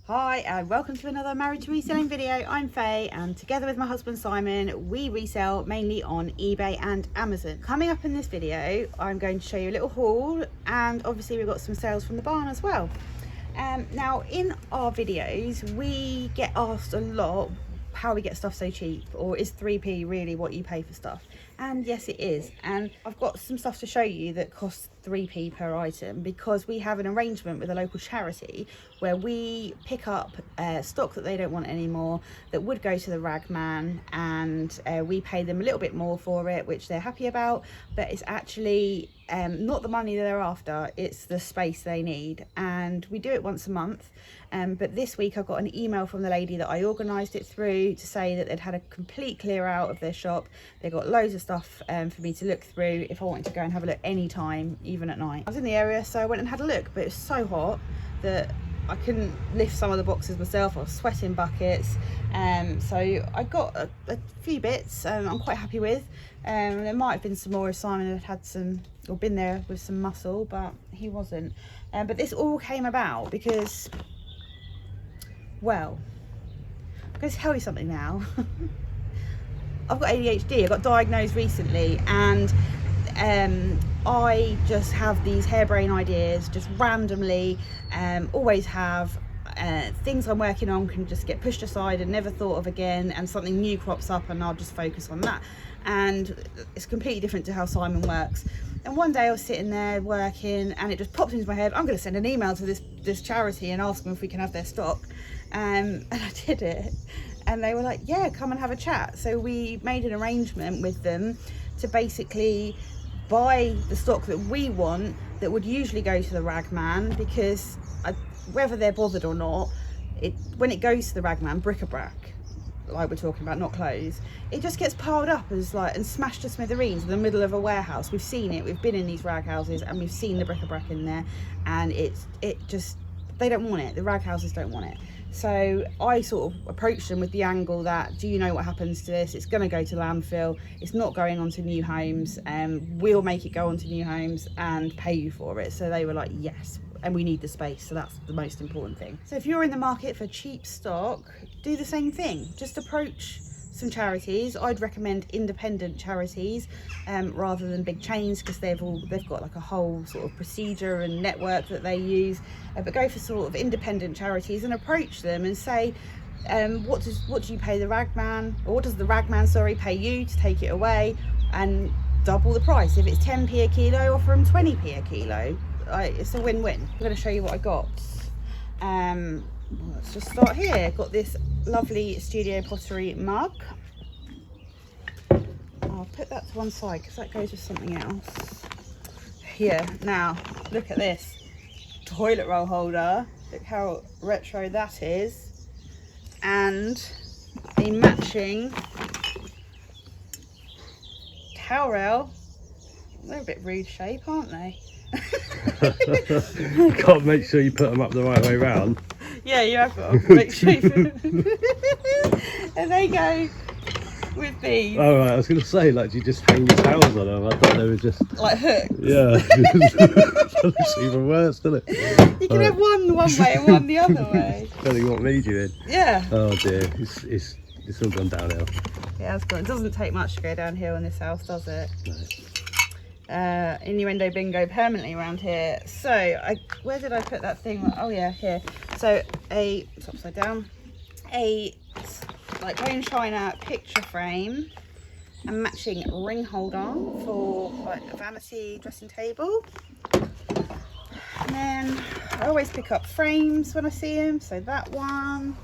Hi and welcome to another Married to Reselling video. I'm Faye and together with my husband Simon we resell mainly on eBay and Amazon. Coming up in this video I'm going to show you a little haul and obviously we've got some sales from the barn as well. Now in our videos we get asked a lot how we get stuff so cheap, or is 3p really what you pay for stuff? And yes it is, and I've got some stuff to show you that costs 3p per item because we have an arrangement with a local charity where we pick up stock that they don't want anymore that would go to the rag man, and we pay them a little bit more for it, which they're happy about, but it's actually not the money they're after, it's the space they need, and we do it once a month. But this week I got an email from the lady that I organised it through to say that they'd had a complete clear out of their shop. They got loads of stuff for me to look through if I wanted to go and have a look anytime, even at night. I was in the area so I went and had a look, but it was so hot that I couldn't lift some of the boxes myself. I was sweating buckets, so I got a few bits I'm quite happy with. There might have been some more if Simon had some, or been there with some muscle, but he wasn't. But this all came about because, well, I'm going to tell you something now. I've got ADHD. I got diagnosed recently, and I just have these harebrained ideas, just randomly, always have. Things I'm working on can just get pushed aside and never thought of again, and something new crops up and I'll just focus on that. And it's completely different to how Simon works. And one day I was sitting there working and it just popped into my head, I'm going to send an email to this charity and ask them if we can have their stock. And I did it. And they were like, yeah, come and have a chat. So we made an arrangement with them to basically buy the stock that we want that would usually go to the rag man, because whether they're bothered or not, when it goes to the rag man, bric-a-brac, like we're talking about, not clothes, it just gets piled up as and smashed to smithereens in the middle of a warehouse. We've seen it, we've been in these rag houses and we've seen the bric-a-brac in there, and it just, they don't want it, the rag houses don't want it. So I sort of approached them with the angle that, do you know what happens to this? It's going to go to landfill, it's not going on to new homes, and we'll make it go on to new homes and pay you for it. So they were like, yes, and we need the space, so that's the most important thing. So if you're in the market for cheap stock, do the same thing. Just approach some charities. I'd recommend independent charities rather than big chains, because they've got like a whole sort of procedure and network that they use. But go for sort of independent charities and approach them and say, what do you pay the ragman, or what does the ragman, sorry, pay you to take it away, and double the price. If it's 10p a kilo, offer them 20p a kilo. It's a win-win. I'm going to show you what I got. Let's just start here. Got this lovely Studio Pottery mug. I'll put that to one side because that goes with something else. Here, now look at this toilet roll holder. Look how retro that is, and a matching towel rail. They're a bit rude shape, aren't they? Got to make sure you put them up the right way round. Yeah, you have got to make sure you and they go with these. Oh right, I was going to say, like, do you just hang the towels on them? I thought they were just like hooks. Yeah. That's even worse, doesn't it? You can have one way and one the other way. Depending what mood you're in. Yeah. Oh dear, it's all gone downhill. Yeah, it's gone. It doesn't take much to go downhill in this house, does it? No. Innuendo bingo permanently around here. So where did I put that thing? Oh yeah, here. So it's upside down, a like bone china picture frame and matching ring holder for like a vanity dressing table. And then I always pick up frames when I see them, so that one,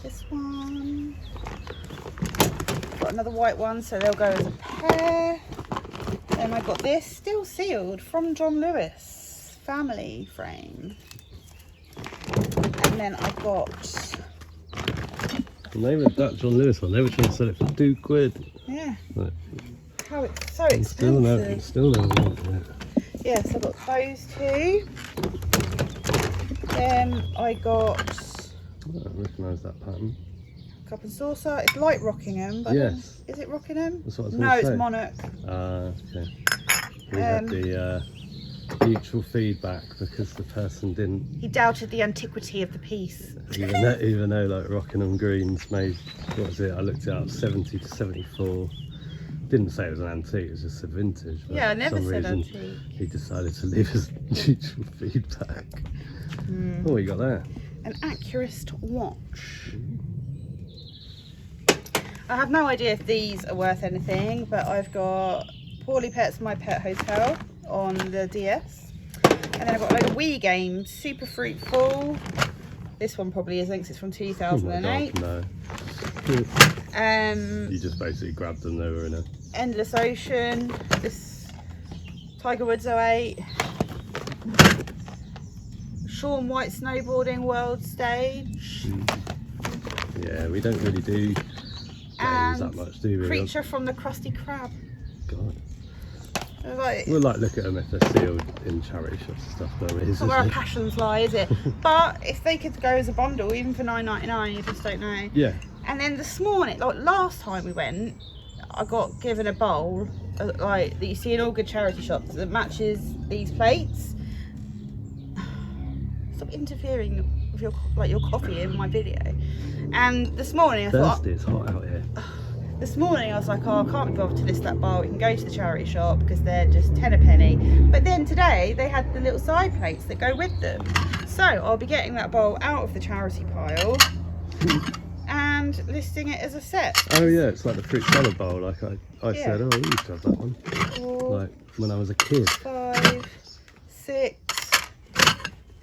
this one, got another white one, so they'll go as a pair. Then I got this, still sealed, from John Lewis family frame. And then I got The name of that John Lewis one, they were trying to sell it for £2. yeah. Right. How it's so expensive. Still no want it. Yes, I got those two. Then I got I recognise that pattern. cup and saucer. It's like Rockingham, but Yes. is it Rockingham? That's what I was No, gonna it's say. Monarch. Okay. We had the mutual feedback because the person didn't He doubted the antiquity of the piece. even though like Rockingham Greens made, what was it? I looked it up, 70 to 74. Didn't say it was an antique, it was just a vintage. But Yeah, I never for some said reason, antique. he decided to leave us mutual feedback. Oh, what you got there? An Accurist watch. I have no idea if these are worth anything, but I've got Poorly Pets My Pet Hotel on the DS. And then I've got a load of Wii games, Super Fruitful. This one probably isn't because it's from 2008. Oh my God, no. You just basically grabbed them, they were in a... Endless Ocean, this Tiger Woods 08. Shaun White Snowboarding World Stage. Yeah, we don't really do games that much, do we? Creature from the Krusty Krab. God. Like, We'll like look at them if they're sealed in charity shops and stuff, though. it's not where our passions lie, is it? But if they could go as a bundle, even for $9.99, you just don't know. Yeah. And then this morning, like last time we went, I got given a bowl like that you see in all good charity shops that matches these plates. Stop interfering with your coffee in my video. And this morning I thought, It's hot out here. this morning I was like, oh, I can't be bothered to list that bowl. We can go to the charity shop because they're just 10 a penny. But then today they had the little side plates that go with them. So I'll be getting that bowl out of the charity pile and listing it as a set. Oh yeah, it's like the fruit salad bowl. Like I Yeah. said, oh, we used to have that one. 4, Like when I was a kid. 5, 6,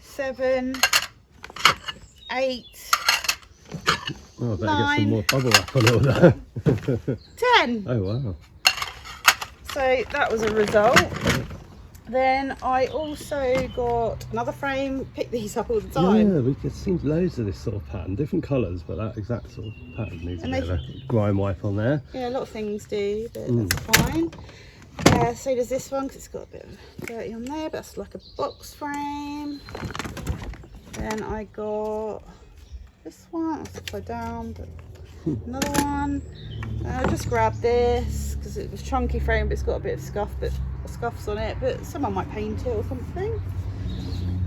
7, 8, Oh, I better get 9. some more bubble wrap on all that. 10. Oh wow. So that was a result. Then I also got another frame. Pick these up all the time. Yeah, we could see loads of this sort of pattern, different colours, but that exact sort of pattern needs And a bit of a grime wipe on there. Yeah, a lot of things do, but that's fine. So does this one because it's got a bit of dirty on there, but that's like a box frame. Then I got this one, it's upside down, but another one. I just grabbed this because it was chunky frame, but it's got a bit of scuffs on it, but someone might paint it or something.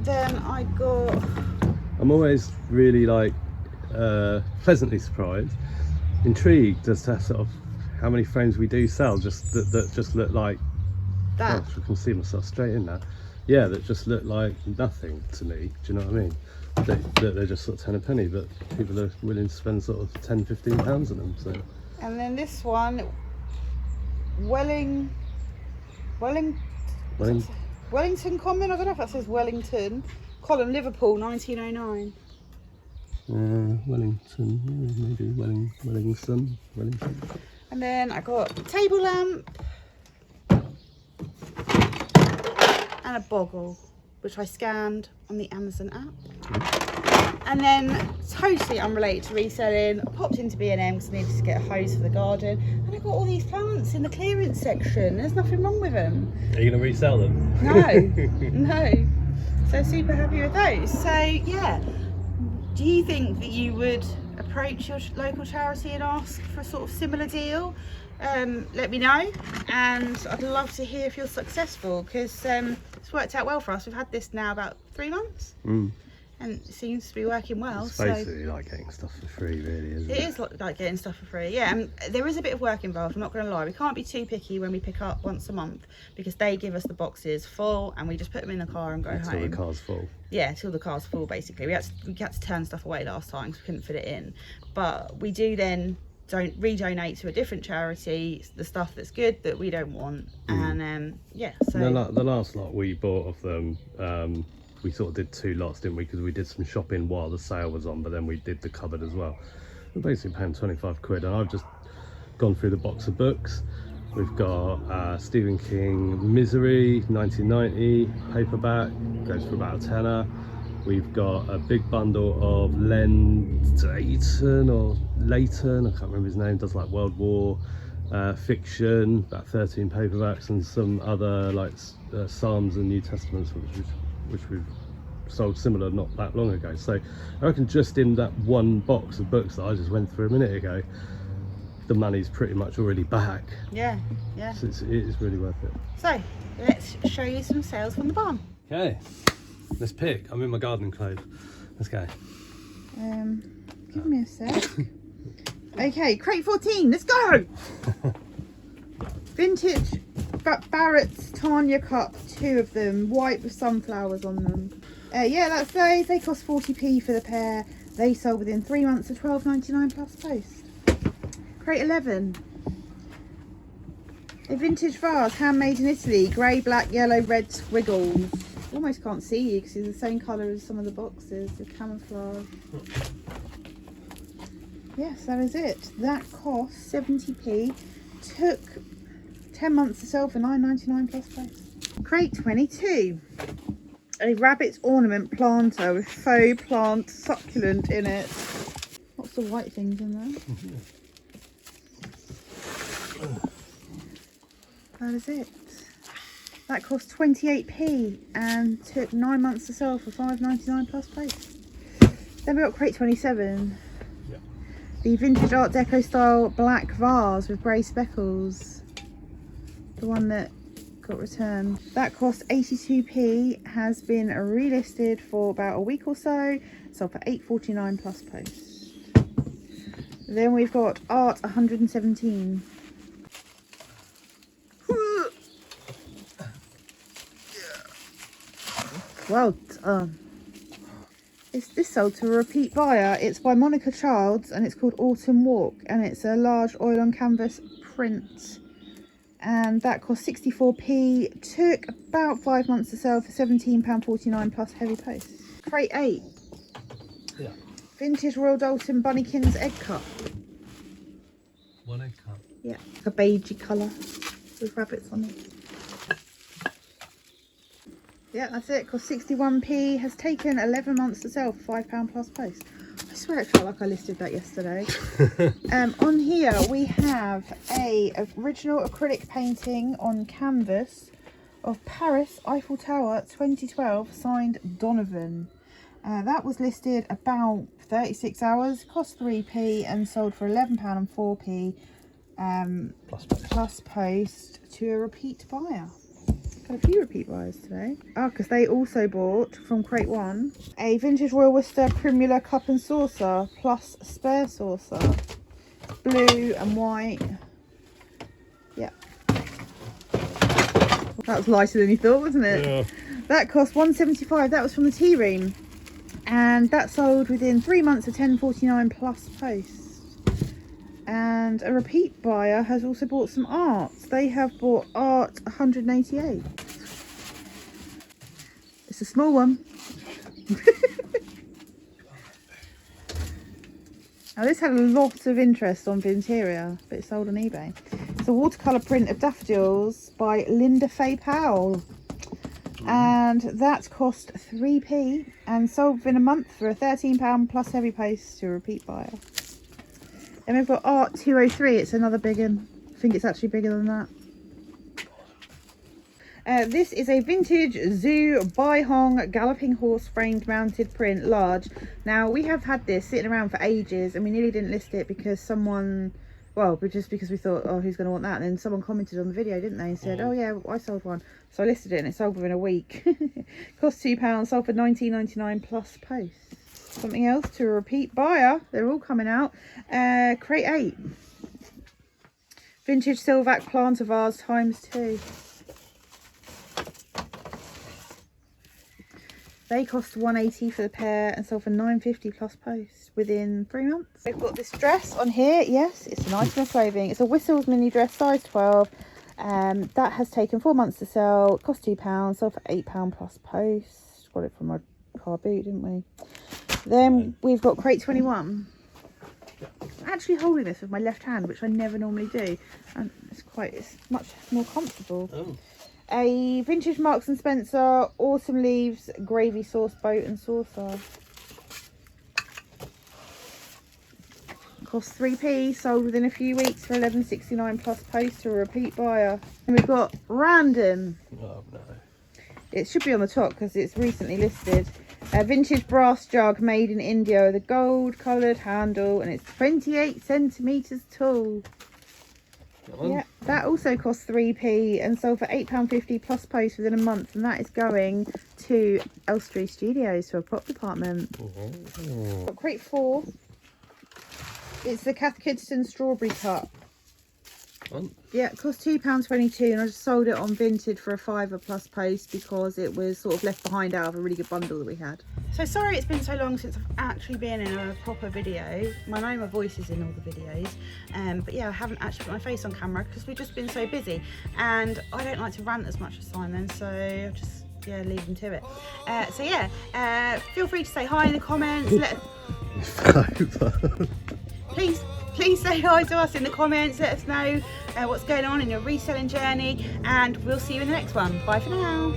Then I got... I'm always really like pleasantly surprised, intrigued as to sort of how many frames we do sell just that just look like that. Gosh, I can see myself straight in that. Yeah, that just look like nothing to me. Do you know what I mean? They're just sort of 10 a penny, but people are willing to spend sort of £10-15 on them. So. And then this one, Wellington Common. I don't know if that says Wellington. Column Liverpool, 1909. Wellington, maybe Wellington. And then I got a table lamp and a boggle, which I scanned on the Amazon app. And then, totally unrelated to reselling, I popped into B&M because I needed to get a hose for the garden, and I got all these plants in the clearance section. There's nothing wrong with them. Are you going to resell them? No, no. So super happy with those. So yeah, do you think that you would approach your local charity and ask for a sort of similar deal? Let me know, and I'd love to hear if you're successful, because it's worked out well for us. We've had this now about 3 months. And it seems to be working well. It's basically like getting stuff for free, really, isn't it? It is like getting stuff for free, yeah. And there is a bit of work involved, I'm not going to lie. We can't be too picky when we pick up once a month, because they give us the boxes full and we just put them in the car and go home. Until the car's full. Yeah, until the car's full, basically. We had to turn stuff away last time because we couldn't fit it in. But we do then redonate to a different charity the stuff that's good that we don't want. And yeah, so... The last lot we bought of them, we sort of did 2 lots, didn't we? Because we did some shopping while the sale was on, but then we did the cupboard as well. We're basically paying 25 quid, and I've just gone through the box of books. We've got Stephen King Misery 1990 paperback, goes for about a tenner. We've got a big bundle of Len Dayton or Layton, I can't remember his name, does like World War fiction, about 13 paperbacks, and some other like Psalms and New Testaments, which we've sold similar not that long ago. So I reckon just in that one box of books that I just went through a minute ago, the money's pretty much already back. Yeah, yeah. So it is really worth it. So let's show you some sales from the barn. Okay, let's pick. I'm in my gardening clothes. Let's go. Give me a sec. Okay, crate 14, let's go! Vintage Barrett's Tanya cup, 2 of them, white with sunflowers on them. Yeah, that's those. They cost 40p for the pair. They sold within 3 months of £12.99 plus post. Crate 11. A vintage vase, handmade in Italy, grey, black, yellow, red squiggles. Almost can't see you because it's the same colour as some of the boxes, the camouflage. Yes, that is it. That cost 70p. Took 10 months to sell for £9.99 plus post. Crate 22. A rabbit ornament planter with faux plant succulent in it. Lots of white things in there. That is it. That cost 28p and took 9 months to sell for £5.99 plus post. Then we got crate 27. Yeah. The vintage Art Deco style black vase with grey speckles. The one that got returned. That cost 82p, has been relisted for about a week or so, sold for £8.49 plus post. Then we've got Art 117. Well done. This sold to a repeat buyer. It's by Monica Childs and it's called Autumn Walk, and it's a large oil on canvas print. And that cost 64p, took about 5 months to sell for £17.49 plus heavy post. Crate 8. Yeah. Vintage Royal Dalton Bunnykins egg cup. One egg cup. Yeah, a beigey colour with rabbits on it. Yeah, that's it. Cost 61p, has taken 11 months to sell for £5 plus post. I swear it felt like I listed that yesterday. On here we have a original acrylic painting on canvas of Paris Eiffel Tower 2012, signed Donovan. That was listed about 36 hours, cost 3p and sold for £11 and 4p plus post to a repeat buyer. Got a few repeat buyers today. Oh, because they also bought from crate 1 a vintage Royal Worcester Primula cup and saucer plus spare saucer, blue and white. Yeah, that was lighter than you thought, wasn't it? Yeah. That cost £1.75. That was from the tea room, and that sold within 3 months of £10.49 plus post. And a repeat buyer has also bought some art. They have bought Art 188. It's a small one. Now this had a lot of interest on Vinteria, but it sold on eBay. It's a watercolour print of daffodils by Linda Faye Powell. And that cost 3p and sold within a month for a £13 plus heavy post to a repeat buyer. And we've got Art 203. It's another big one. I think it's actually bigger than that. This is a vintage Zoo Baihong galloping horse framed mounted print, large. Now we have had this sitting around for ages and we nearly didn't list it because someone, well, just because we thought, oh, who's going to want that? And then someone commented on the video, didn't they, and said, oh yeah, I sold one. So I listed it and it sold within a week. Cost £2, sold for £19.99 plus post. Something else to a repeat buyer. They're all coming out. Crate 8. Vintage Silvac planter vase ×2. They cost £1.80 for the pair and sold for £9.50 plus post within 3 months. We've got this dress on here. Yes, it's an item of clothing. It's a Whistles mini dress, size 12. That has taken 4 months to sell. It cost £2, sold for £8 plus post. Got it from my car boot, didn't we? Then we've got crate 21. I'm actually holding this with my left hand, which I never normally do, and it's much more comfortable. Oh. A vintage Marks and Spencer autumn leaves gravy sauce boat and saucer. Cost 3p, sold within a few weeks for £11.69 plus post to a repeat buyer. And we've got Random. Oh no. It should be on the top because it's recently listed. A vintage brass jug made in India with a gold coloured handle, and it's 28 centimetres tall. Yeah, that also cost 3p and sold for £8.50 plus post within a month, and that is going to Elstree Studios to a prop department. Got crate 4. It's the Cath Kidston Strawberry Cup. Yeah, it cost £2.22, and I just sold it on Vinted for a £5 plus post because it was sort of left behind out of a really good bundle that we had. So sorry it's been so long since I've actually been in a proper video. I know my voice is in all the videos, but yeah, I haven't actually put my face on camera because we've just been so busy, and I don't like to rant as much as Simon, so I'll just leave him to it. So yeah, feel free to say hi in the comments. Please say hi to us in the comments. Let us know what's going on in your reselling journey, and we'll see you in the next one. Bye for now.